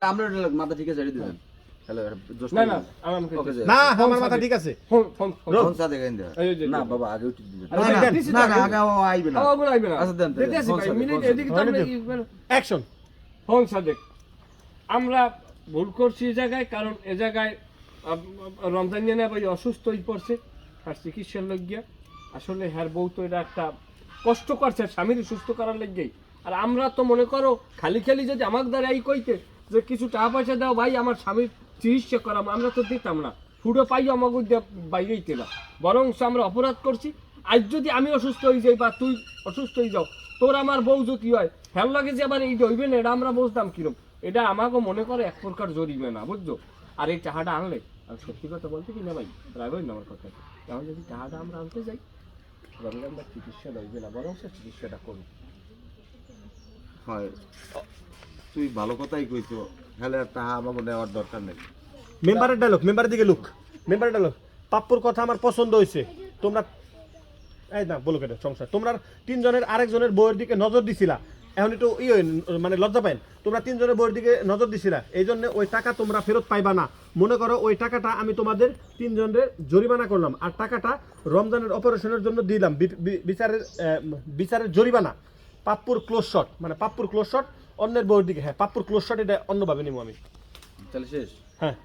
আমরা মাথা ঠিক আছে দিবেন হ্যালো না না আমাকে না আমার মাথা ঠিক আছে ফোন ফোন সাথে গাইন দেন না বাবা আগে উঠে দিবেন না না আগে আইবে না আগে আইবে না আচ্ছা দেন দেখতেছি ভাই মিনিট এদিকে তো আমরা অ্যাকশন ফোন সাদেক আমরা ভুল করছি এই জায়গায় কারণ এই জায়গায় রমজান নিয়ে ভাই অসুস্থ হয়ে পড়ছে আর চিকিৎসার লাগিয়া আসলে হ্যার বউ তো এটা একটা কষ্ট করছে স্বামীর সুস্থ করার লাগেই আর আমরা তো মনে করো খালি খালি যদি আমার দ্বারা এই কইতে যে কিছু টাকা পয়সা দাও ভাই আমার স্বামীর চিকিৎসা করাম আমরা তো দিতাম না ফুটো পাই আমাকে বাইরেই না বরং আমরা অপরাধ করছি আজ যদি আমি অসুস্থ হয়ে যাই বা তুই অসুস্থ হয়ে যাও তোর আমার বউ যদি হয় হ্যাল লাগে যে আবার এই হইবে না এটা আমরা বুঝতাম কিরম এটা আমাকে মনে করে এক প্রকার জরিবে না বুঝছো আর এই টাকাটা আনলে আমি সত্যি কথা বলতে কি না ভাই ড্রাইভার না আমার কথা তাহলে যদি টাকাটা আমরা আনতে যাই রমজানদার চিকিৎসা হইবে না বরং সে চিকিৎসাটা করবে হয় তুই ভালো কথাই কইছো হলে টাকা আমাকে নেওয়ার দরকার নেই মেম্বারের ডায়লগ মেম্বারের দিকে লুক মেম্বারের ডায়লগ পাপ্পুর কথা আমার পছন্দ হয়েছে তোমরা এই না বলো কেন সংসার তোমরা তিনজনের আরেকজনের বউয়ের দিকে নজর দিছিলা এখন একটু মানে লজ্জা পাইন তোমরা তিনজনের বউয়ের দিকে নজর দিছিলা এই জন্য ওই টাকা তোমরা ফেরত পাইবা না মনে করো ওই টাকাটা আমি তোমাদের তিনজনের জরিমানা করলাম আর টাকাটা রমজানের অপারেশনের জন্য দিলাম বিচারের জরিমানা পাপ্পুর ক্লোজ শট মানে পাপ্পুর ক্লোজ শট অন্যের বউয়ের দিকে হ্যাঁ পাপ্পুর ক্লোজ শট এটা অন্যভাবে নিবো আমি তাহলে শেষ হ্যাঁ